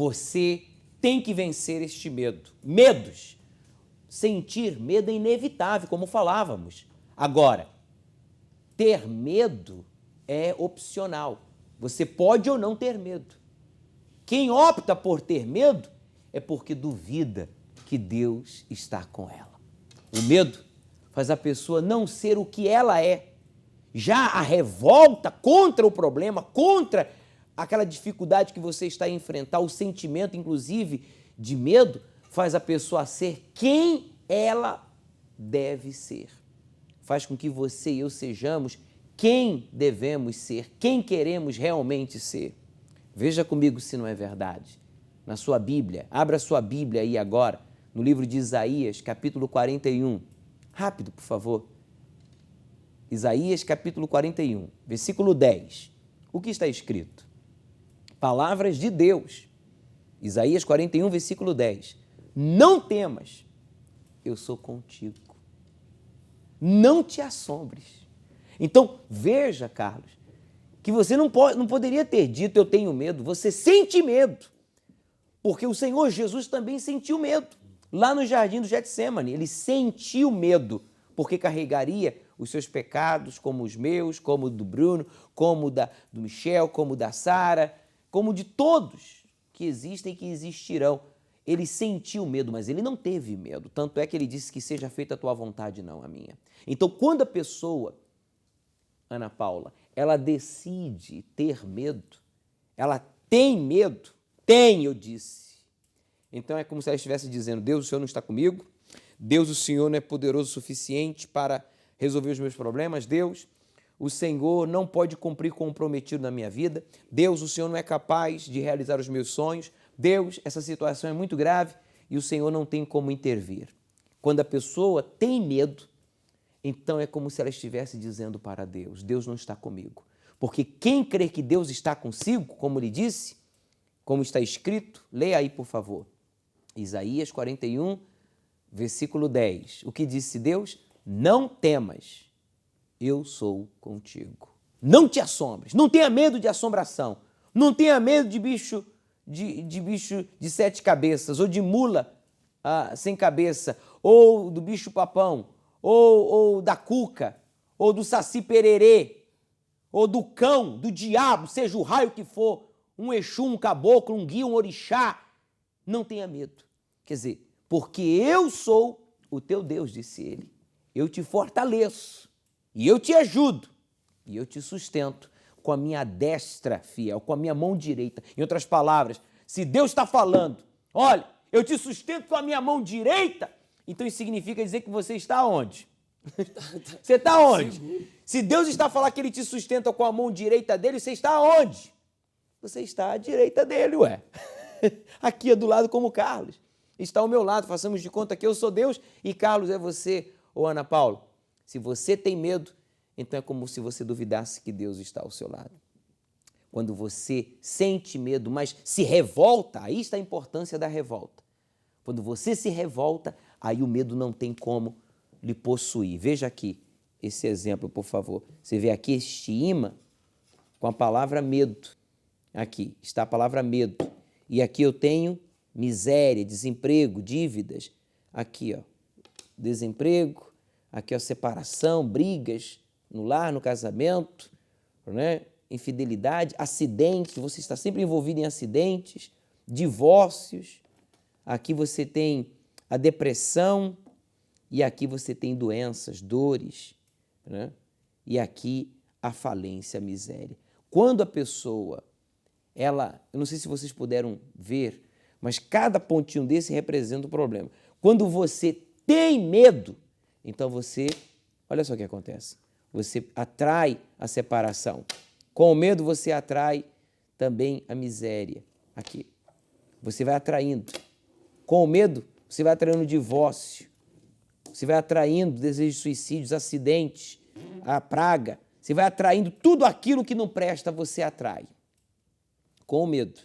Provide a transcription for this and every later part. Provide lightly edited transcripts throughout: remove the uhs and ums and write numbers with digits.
você tem que vencer este medo. Medos. Sentir medo é inevitável, como falávamos. Agora, ter medo é opcional. Você pode ou não ter medo. Quem opta por ter medo é porque duvida que Deus está com ela. O medo faz a pessoa não ser o que ela é. Já a revolta contra o problema, contra aquela dificuldade que você está a enfrentar, o sentimento, inclusive, de medo, faz a pessoa ser quem ela deve ser. Faz com que você e eu sejamos quem devemos ser, quem queremos realmente ser. Veja comigo se não é verdade. Na sua Bíblia, abra sua Bíblia aí agora, no livro de Isaías, capítulo 41. Rápido, por favor. Isaías, capítulo 41, versículo 10. O que está escrito? Palavras de Deus. Isaías 41, versículo 10. Não temas, eu sou contigo. Não te assombres. Então, veja, Carlos, que você não poderia ter dito eu tenho medo, você sente medo. Porque o Senhor Jesus também sentiu medo. Lá no jardim do Getsêmani, ele sentiu medo, porque carregaria os seus pecados, como os meus, como o do Bruno, como do Michel, como da Sara, como de todos que existem e que existirão. Ele sentiu medo, mas ele não teve medo. Tanto é que ele disse que seja feita a tua vontade, não a minha. Então, quando a pessoa, Ana Paula, ela decide ter medo, ela tem medo, eu disse. Então é como se ela estivesse dizendo, Deus, o Senhor não está comigo, Deus, o Senhor não é poderoso o suficiente para resolver os meus problemas, Deus, o Senhor não pode cumprir com o prometido na minha vida, Deus, o Senhor não é capaz de realizar os meus sonhos, Deus, essa situação é muito grave e o Senhor não tem como intervir. Quando a pessoa tem medo, então é como se ela estivesse dizendo para Deus, Deus não está comigo. Porque quem crê que Deus está consigo, como ele disse, como está escrito, leia aí, por favor. Isaías 41, versículo 10. O que disse Deus? Não temas, eu sou contigo. Não te assombres, não tenha medo de assombração, não tenha medo de bicho de 7 cabeças, ou de mula sem cabeça, ou do bicho papão, ou da cuca, ou do saci pererê, ou do cão, do diabo, seja o raio que for, um exu, um caboclo, um guia, um orixá, não tenha medo. Quer dizer, porque eu sou o teu Deus, disse ele. Eu te fortaleço, e eu te ajudo, e eu te sustento com a minha destra fiel, com a minha mão direita. Em outras palavras, se Deus está falando, olha, eu te sustento com a minha mão direita, então isso significa dizer que você está onde? Você está onde? Sim. Se Deus está falando que ele te sustenta com a mão direita dele, você está onde? Você está à direita dele, ué. Aqui é do lado como Carlos. Está ao meu lado, façamos de conta que eu sou Deus e Carlos é você, ou Ana Paula. Se você tem medo, então é como se você duvidasse que Deus está ao seu lado. Quando você sente medo, mas se revolta, aí está a importância da revolta. Quando você se revolta, aí o medo não tem como lhe possuir. Veja aqui esse exemplo, por favor. Você vê aqui este imã com a palavra medo. Aqui está a palavra medo. E aqui eu tenho miséria, desemprego, dívidas. Aqui, ó, desemprego. Aqui, ó, separação, brigas no lar, no casamento, né? Infidelidade, acidentes, você está sempre envolvido em acidentes, divórcios. Aqui você tem a depressão e aqui você tem doenças, dores, né? E aqui a falência, a miséria. Quando a pessoa, eu não sei se vocês puderam ver, mas cada pontinho desse representa um problema. Quando você tem medo, então você, olha só o que acontece, você atrai a separação. Com o medo você atrai também a miséria. Aqui, você vai atraindo. Com o medo, você vai atraindo divórcio, você vai atraindo desejos de suicídios, acidentes, a praga, você vai atraindo tudo aquilo que não presta, você atrai. Com o medo.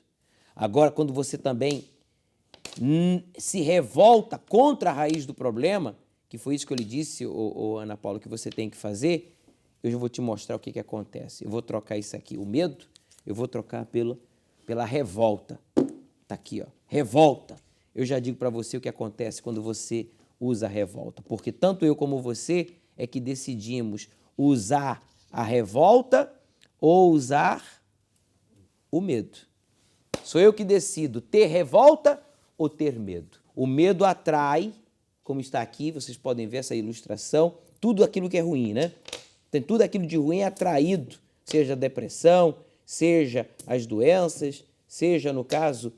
Agora, quando você também se revolta contra a raiz do problema, que foi isso que eu lhe disse, Ana Paula, que você tem que fazer, eu já vou te mostrar o que acontece. Eu vou trocar isso aqui, o medo, eu vou trocar pela revolta. Tá aqui, ó, revolta. Eu já digo para você o que acontece quando você usa a revolta, porque tanto eu como você é que decidimos usar a revolta ou usar o medo. Sou eu que decido ter revolta ou ter medo. O medo atrai, como está aqui, vocês podem ver essa ilustração, tudo aquilo que é ruim, né? Tem tudo aquilo de ruim é atraído, seja a depressão, seja as doenças, seja, no caso,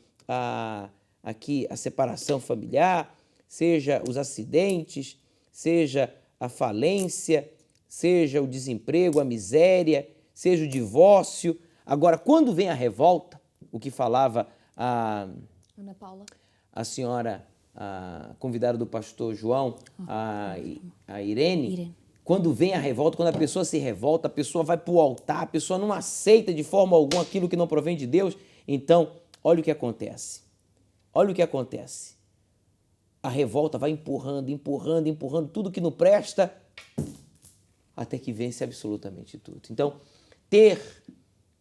aqui a separação familiar, seja os acidentes, seja a falência, seja o desemprego, a miséria, seja o divórcio. Agora, quando vem a revolta, o que falava Ana Paula. a senhora, a convidada do pastor João, a Irene, quando vem a revolta, quando a pessoa se revolta, a pessoa vai para o altar, a pessoa não aceita de forma alguma aquilo que não provém de Deus. Então, olha o que acontece. Olha o que acontece. A revolta vai empurrando, empurrando, empurrando tudo que não presta, até que vence absolutamente tudo. Então, ter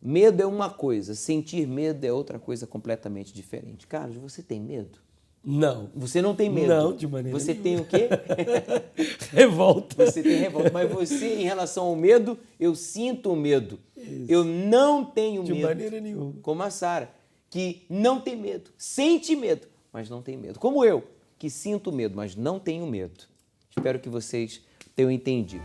medo é uma coisa, sentir medo é outra coisa completamente diferente. Carlos, você tem medo? Não. Você não tem medo? Não, de maneira Você nenhuma. tem o quê? Revolta. Você tem revolta. Mas você, em relação ao medo, eu sinto o medo. Isso. Eu não tenho De medo. maneira nenhuma. Como a Sara, que não tem medo. Sente medo, mas não tem medo. Como eu, que sinto medo, mas não tenho medo. Espero que vocês tenham entendido.